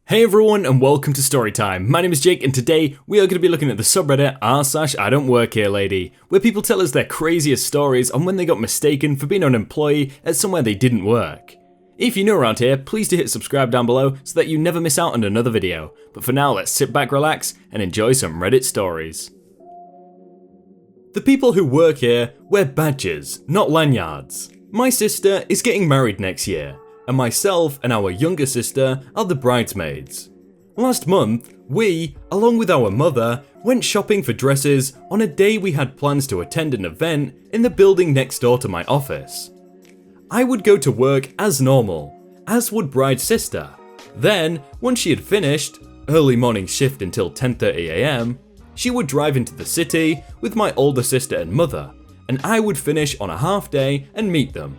Hey everyone and welcome to Storytime. My name is Jake and today we are going to be looking at the subreddit r/idontworkherelady, where people tell us their craziest stories on when they got mistaken for being an employee at somewhere they didn't work. If you're new around here, please do hit subscribe down below so that you never miss out on another video. But for now, let's sit back, relax and enjoy some Reddit stories. The people who work here wear badges, not lanyards. My sister is getting married next year, and myself and our younger sister are the bridesmaids. Last month, we, along with our mother, went shopping for dresses on a day we had plans to attend an event in the building next door to my office. I would go to work as normal, as would bride's sister. Then, once she had finished, early morning shift until 10:30 AM, she would drive into the city with my older sister and mother, and I would finish on a half day and meet them.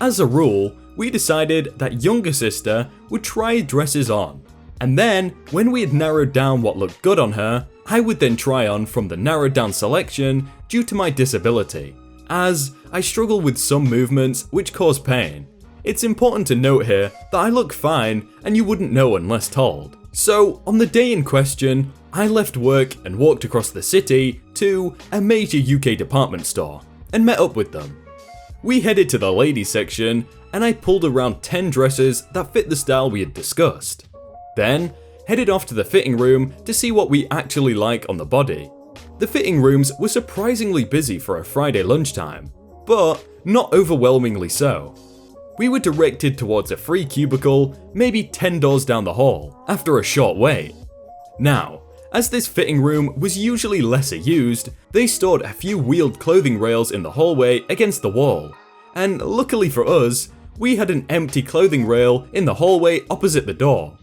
As a rule, we decided that younger sister would try dresses on, and then when we had narrowed down what looked good on her, I would then try on from the narrowed down selection due to my disability, as I struggle with some movements which cause pain. It's important to note here that I look fine and you wouldn't know unless told. So on the day in question, I left work and walked across the city to a major UK department store and met up with them. We headed to the ladies section and I pulled around 10 dresses that fit the style we had discussed. Then, headed off to the fitting room to see what we actually like on the body. The fitting rooms were surprisingly busy for a Friday lunchtime, but not overwhelmingly so. We were directed towards a free cubicle, maybe 10 doors down the hall, after a short wait. Now, as this fitting room was usually lesser used, they stored a few wheeled clothing rails in the hallway against the wall, and luckily for us, we had an empty clothing rail in the hallway opposite the door.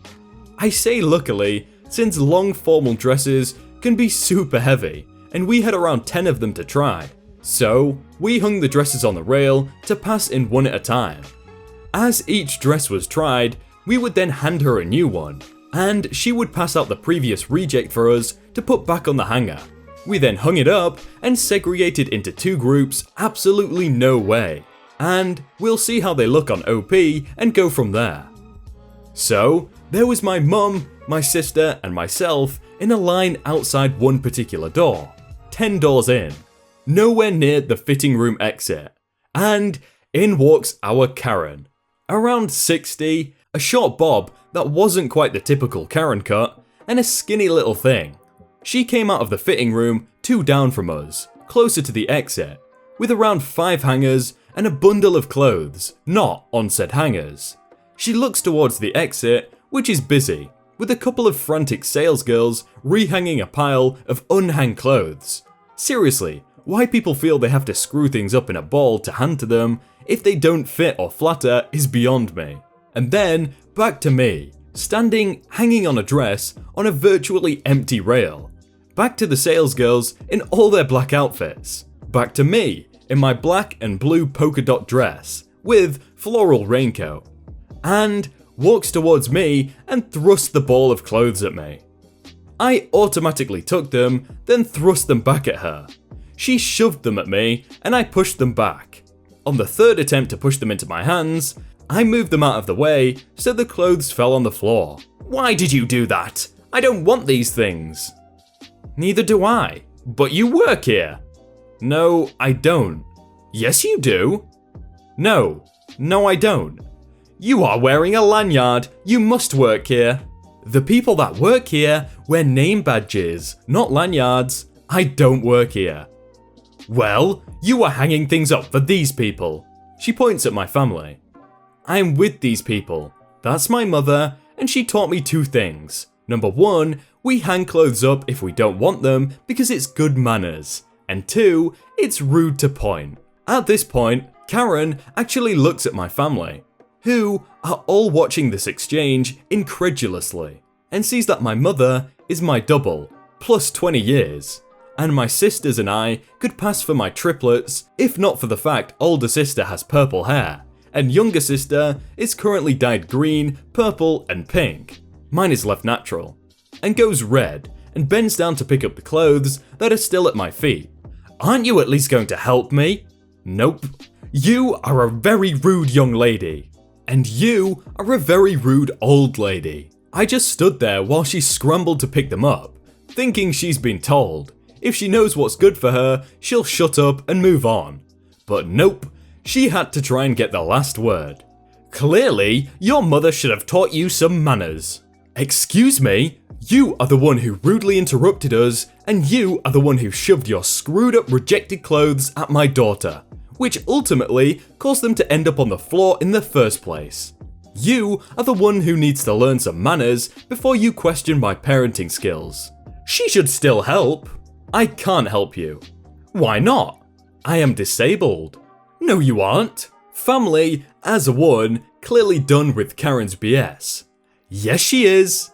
I say luckily, since long formal dresses can be super heavy, and we had around 10 of them to try. So, we hung the dresses on the rail to pass in one at a time. As each dress was tried, we would then hand her a new one, and she would pass out the previous reject for us to put back on the hanger. We then hung it up and segregated into two groups absolutely no way. And we'll see how they look on OP and go from there. So, there was my mum, my sister and myself in a line outside one particular door, 10 doors in, nowhere near the fitting room exit, and in walks our Karen. Around 60, a short bob that wasn't quite the typical Karen cut, and a skinny little thing. She came out of the fitting room 2 down from us, closer to the exit, with around 5 hangers and a bundle of clothes, not on said hangers. She looks towards the exit, which is busy, with a couple of frantic salesgirls rehanging a pile of unhung clothes. Seriously, why people feel they have to screw things up in a ball to hand to them if they don't fit or flatter is beyond me. And then, back to me, standing hanging on a dress on a virtually empty rail. Back to the salesgirls in all their black outfits. Back to me, in my black and blue polka dot dress, with floral raincoat, and walks towards me and thrusts the ball of clothes at me. I automatically took them, then thrust them back at her. She shoved them at me, and I pushed them back. On the third attempt to push them into my hands, I moved them out of the way, so the clothes fell on the floor. Why did you do that? I don't want these things. Neither do I. But you work here. No, I don't. Yes, you do. No, I don't. You are wearing a lanyard. You must work here. The people that work here wear name badges, not lanyards. I don't work here. Well, you are hanging things up for these people. She points at my family. I'm with these people. That's my mother, and she taught me 2 things. Number 1, we hang clothes up if we don't want them because it's good manners. And 2, it's rude to point. At this point, Karen actually looks at my family, who are all watching this exchange incredulously, and sees that my mother is my double, plus 20 years, and my sisters and I could pass for my triplets if not for the fact older sister has purple hair, and younger sister is currently dyed green, purple and pink. Mine is left natural, and goes red, and bends down to pick up the clothes that are still at my feet. Aren't you at least going to help me? Nope. You are a very rude young lady. And you are a very rude old lady. I just stood there while she scrambled to pick them up, thinking she's been told. If she knows what's good for her, she'll shut up and move on. But nope, she had to try and get the last word. Clearly, your mother should have taught you some manners. Excuse me? You are the one who rudely interrupted us, and you are the one who shoved your screwed up rejected clothes at my daughter, which ultimately caused them to end up on the floor in the first place. You are the one who needs to learn some manners before you question my parenting skills. She should still help. I can't help you. Why not? I am disabled. No, you aren't. Family, as a one, clearly done with Karen's BS. Yes, she is.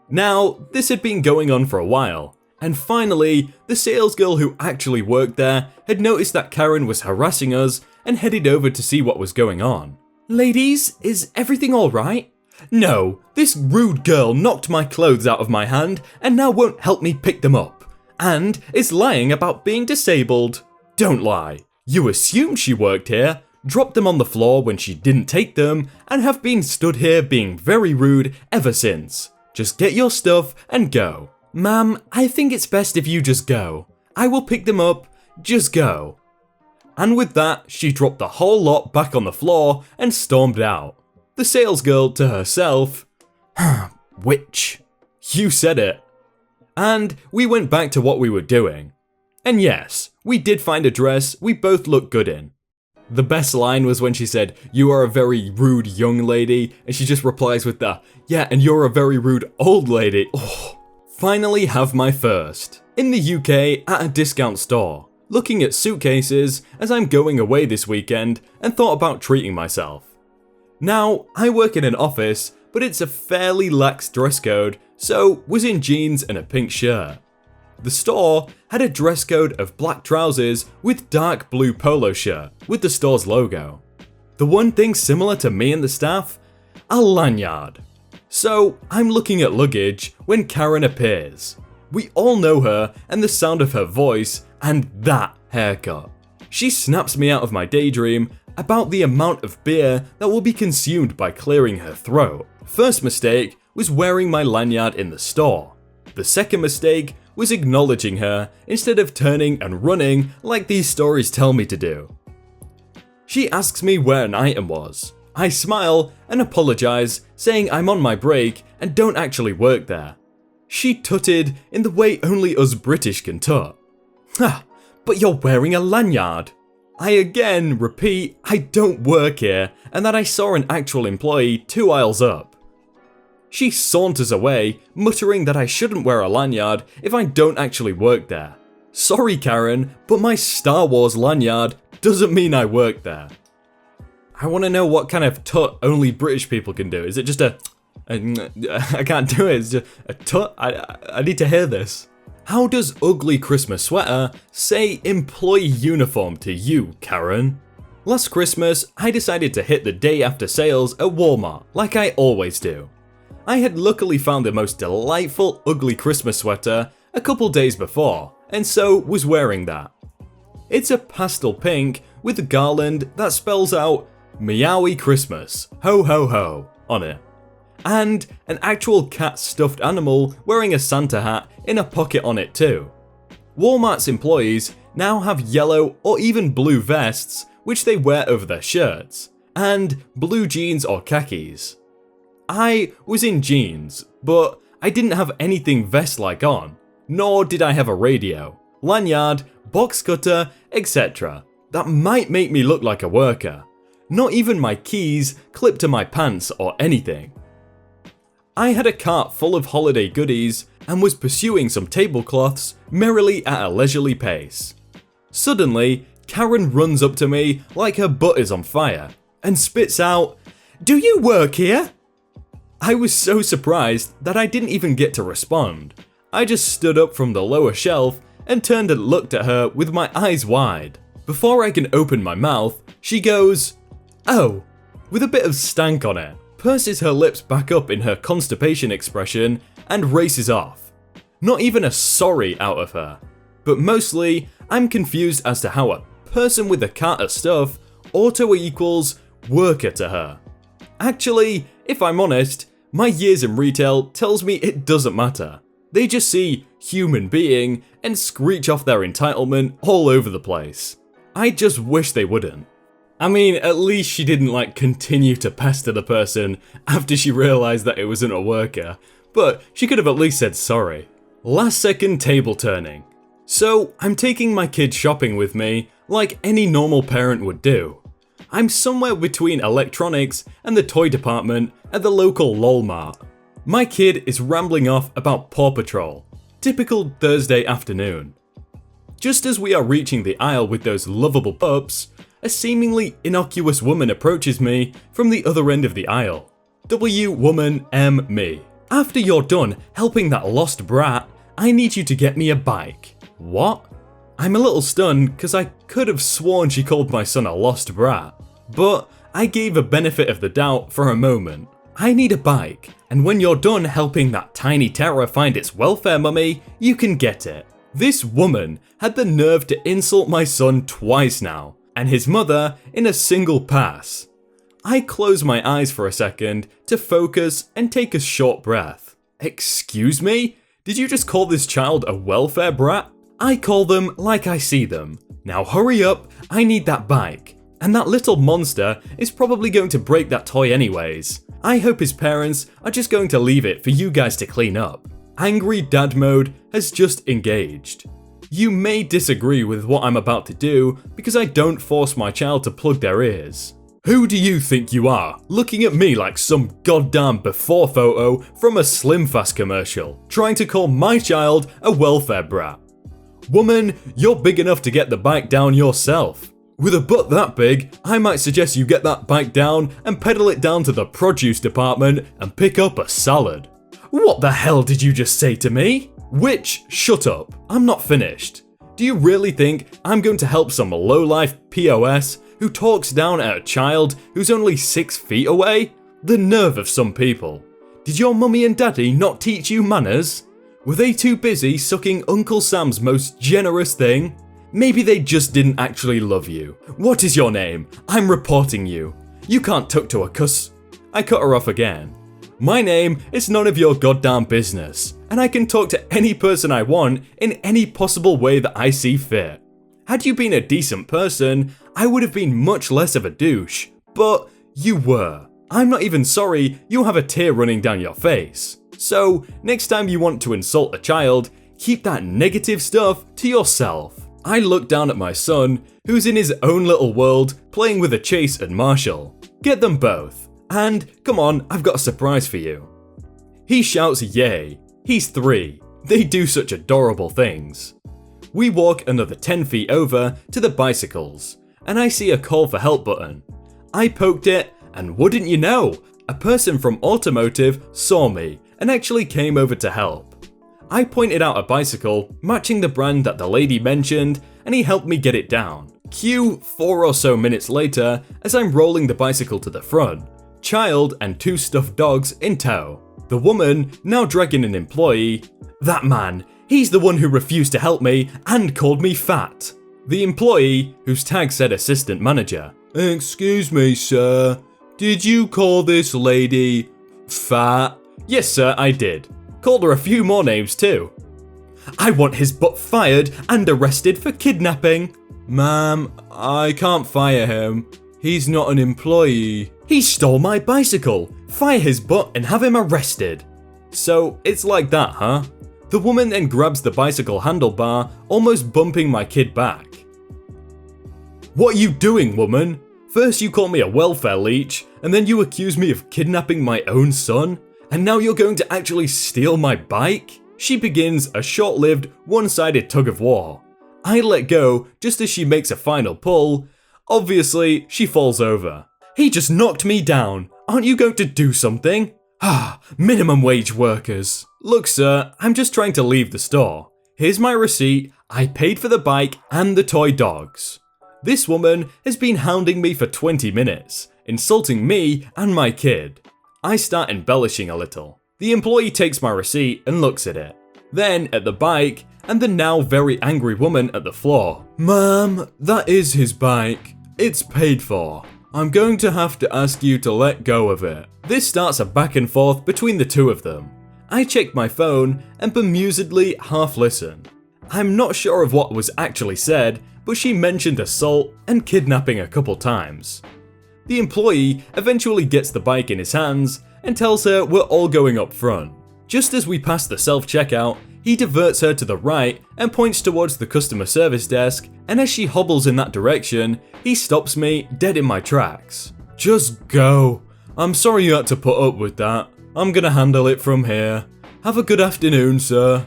Now, this had been going on for a while, and finally, the salesgirl who actually worked there had noticed that Karen was harassing us and headed over to see what was going on. Ladies, is everything alright? No, this rude girl knocked my clothes out of my hand and now won't help me pick them up, and is lying about being disabled. Don't lie. You assumed she worked here, dropped them on the floor when she didn't take them, and have been stood here being very rude ever since. Just get your stuff and go. Ma'am, I think it's best if you just go. I will pick them up, just go. And with that, she dropped the whole lot back on the floor and stormed out. The salesgirl to herself, witch. You said it. And we went back to what we were doing. And yes, we did find a dress we both looked good in. The best line was when she said, "You are a very rude young lady," and she just replies with the, "Yeah, and you're a very rude old lady." Oh. Finally have my first. In the UK at a discount store, looking at suitcases as I'm going away this weekend and thought about treating myself. Now, I work in an office, but it's a fairly lax dress code, so was in jeans and a pink shirt. The store had a dress code of black trousers with dark blue polo shirt with the store's logo. The one thing similar to me and the staff? A lanyard. So I'm looking at luggage when Karen appears. We all know her and the sound of her voice and that haircut. She snaps me out of my daydream about the amount of beer that will be consumed by clearing her throat. First mistake was wearing my lanyard in the store. The second mistake was acknowledging her instead of turning and running like these stories tell me to do. She asks me where an item was. I smile and apologise, saying I'm on my break and don't actually work there. She tutted in the way only us British can tut. "Ha, but you're wearing a lanyard." I again repeat I don't work here and that I saw an actual employee 2 aisles up. She saunters away, muttering that I shouldn't wear a lanyard if I don't actually work there. Sorry Karen, but my Star Wars lanyard doesn't mean I work there. I want to know what kind of tut only British people can do. Is it just I can't do it, it's just a tut? I need to hear this. How does ugly Christmas sweater say employee uniform to you, Karen? Last Christmas, I decided to hit the day after sales at Walmart, like I always do. I had luckily found the most delightful ugly Christmas sweater a couple days before, and so was wearing that. It's a pastel pink with a garland that spells out Meowie Christmas, ho ho ho, on it. And an actual cat stuffed animal wearing a Santa hat in a pocket on it too. Walmart's employees now have yellow or even blue vests which they wear over their shirts, and blue jeans or khakis. I was in jeans, but I didn't have anything vest-like on, nor did I have a radio, lanyard, box cutter, etc. That might make me look like a worker. Not even my keys clipped to my pants or anything. I had a cart full of holiday goodies and was pursuing some tablecloths merrily at a leisurely pace. Suddenly, Karen runs up to me like her butt is on fire and spits out, "Do you work here?" I was so surprised that I didn't even get to respond. I just stood up from the lower shelf and turned and looked at her with my eyes wide. Before I can open my mouth, she goes, "Oh," with a bit of stank on it, purses her lips back up in her constipation expression and races off. Not even a sorry out of her. But mostly, I'm confused as to how a person with a cart of stuff auto equals worker to her. Actually, if I'm honest, My years in retail tells me it doesn't matter. They just see human being and screech off their entitlement all over the place. I just wish they wouldn't. I mean, at least she didn't continue to pester the person after she realized that it wasn't a worker, but she could have at least said sorry. Last second table turning. So, I'm taking my kid shopping with me like any normal parent would do. I'm somewhere between electronics and the toy department at the local Walmart. My kid is rambling off about Paw Patrol. Typical Thursday afternoon. Just as we are reaching the aisle with those lovable pups, a seemingly innocuous woman approaches me from the other end of the aisle. W woman M me. After you're done helping that lost brat, I need you to get me a bike. What? I'm a little stunned because I could have sworn she called my son a lost brat. But I gave a benefit of the doubt for a moment. I need a bike, and when you're done helping that tiny terror find its welfare mummy, you can get it. This woman had the nerve to insult my son twice now, and his mother in a single pass. I close my eyes for a second to focus and take a short breath. Excuse me? Did you just call this child a welfare brat? I call them like I see them. Now hurry up, I need that bike. And that little monster is probably going to break that toy anyways. I hope his parents are just going to leave it for you guys to clean up. Angry dad mode has just engaged. You may disagree with what I'm about to do because I don't force my child to plug their ears. Who do you think you are, looking at me like some goddamn before photo from a Slim Fast commercial, trying to call my child a welfare brat? Woman, you're big enough to get the bike down yourself. With a butt that big, I might suggest you get that bike down and pedal it down to the produce department and pick up a salad. What the hell did you just say to me? Witch, shut up. I'm not finished. Do you really think I'm going to help some lowlife POS who talks down at a child who's only 6 feet away? The nerve of some people. Did your mummy and daddy not teach you manners? Were they too busy sucking Uncle Sam's most generous thing? Maybe they just didn't actually love you. What is your name? I'm reporting you. You can't talk to a cuss. I cut her off again. My name is none of your goddamn business, and I can talk to any person I want in any possible way that I see fit. Had you been a decent person, I would have been much less of a douche, but you were. I'm not even sorry you have a tear running down your face. So, next time you want to insult a child, keep that negative stuff to yourself. I look down at my son, who's in his own little world, playing with a Chase and Marshall. Get them both. And, come on, I've got a surprise for you. He shouts yay. He's 3. They do such adorable things. We walk another 10 feet over to the bicycles, and I see a call for help button. I poked it, and wouldn't you know, a person from automotive saw me and actually came over to help. I pointed out a bicycle matching the brand that the lady mentioned, and he helped me get it down. Cue 4 or so minutes later as I'm rolling the bicycle to the front, child and 2 stuffed dogs in tow. The woman now dragging an employee. That man, he's the one who refused to help me and called me fat. The employee, whose tag said assistant manager. Excuse me, sir, did you call this lady fat? Yes, sir, I did. Called her a few more names too. I want his butt fired and arrested for kidnapping. Ma'am, I can't fire him. He's not an employee. He stole my bicycle. Fire his butt and have him arrested. So it's like that, huh? The woman then grabs the bicycle handlebar, almost bumping my kid back. What are you doing, woman? First you call me a welfare leech, and then you accuse me of kidnapping my own son? And now you're going to actually steal my bike? She begins a short-lived, one-sided tug of war. I let go just as she makes a final pull. Obviously, she falls over. He just knocked me down. Aren't you going to do something? Minimum wage workers. Look, sir, I'm just trying to leave the store. Here's my receipt. I paid for the bike and the toy dogs. This woman has been hounding me for 20 minutes, insulting me and my kid. I start embellishing a little. The employee takes my receipt and looks at it. Then at the bike, and the now very angry woman at the floor. Ma'am, that is his bike. It's paid for. I'm going to have to ask you to let go of it. This starts a back and forth between the two of them. I check my phone and bemusedly half listen. I'm not sure of what was actually said, but she mentioned assault and kidnapping a couple times. The employee eventually gets the bike in his hands and tells her we're all going up front. Just as we pass the self-checkout, he diverts her to the right and points towards the customer service desk, and as she hobbles in that direction, he stops me dead in my tracks. Just go. I'm sorry you had to put up with that. I'm gonna handle it from here. Have a good afternoon, sir.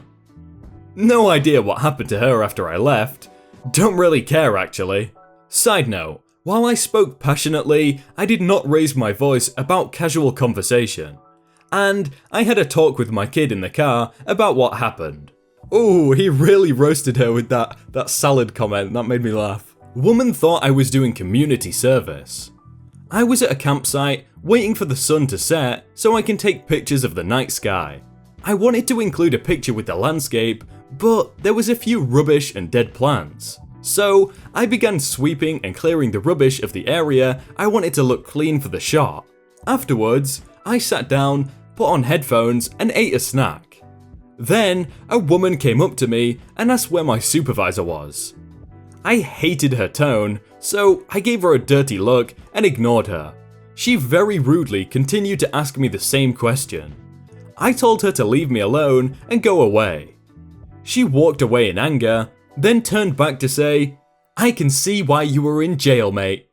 No idea what happened to her after I left. Don't really care actually. Side note, while I spoke passionately, I did not raise my voice about casual conversation. And I had a talk with my kid in the car about what happened. Ooh, he really roasted her with that salad comment, that made me laugh. Woman thought I was doing community service. I was at a campsite waiting for the sun to set so I can take pictures of the night sky. I wanted to include a picture with the landscape, but there was a few rubbish and dead plants. So I began sweeping and clearing the rubbish of the area I wanted to look clean for the shot. Afterwards, I sat down, put on headphones and ate a snack. Then a woman came up to me and asked where my supervisor was. I hated her tone, so I gave her a dirty look and ignored her. She very rudely continued to ask me the same question. I told her to leave me alone and go away. She walked away in anger, then turned back to say, "I can see why you were in jail, mate."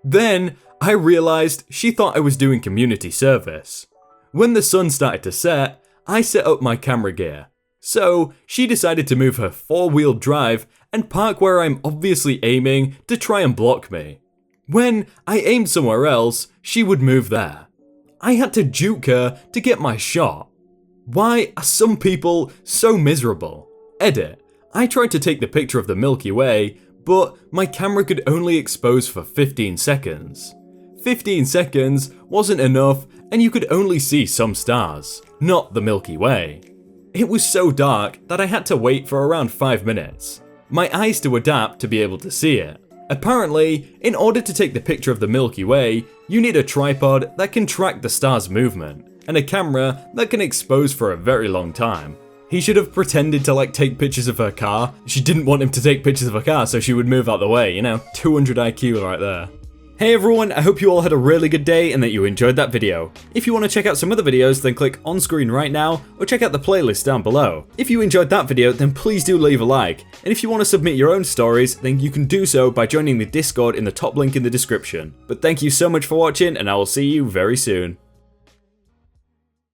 Then I realized she thought I was doing community service. When the sun started to set, I set up my camera gear. So she decided to move her four-wheel drive and park where I'm obviously aiming to try and block me. When I aimed somewhere else, she would move there. I had to juke her to get my shot. Why are some people so miserable? Edit. I tried to take the picture of the Milky Way, but my camera could only expose for 15 seconds. 15 seconds wasn't enough, and you could only see some stars, not the Milky Way. It was so dark that I had to wait for around 5 minutes. My eyes to adapt to be able to see it. Apparently, in order to take the picture of the Milky Way, you need a tripod that can track the star's movement, and a camera that can expose for a very long time. He should have pretended to take pictures of her car. She didn't want him to take pictures of her car, so she would move out the way, 200 IQ right there. Hey everyone, I hope you all had a really good day and that you enjoyed that video. If you want to check out some other videos, then click on screen right now, or check out the playlist down below. If you enjoyed that video, then please do leave a like. And if you want to submit your own stories, then you can do so by joining the Discord in the top link in the description. But thank you so much for watching, and I will see you very soon.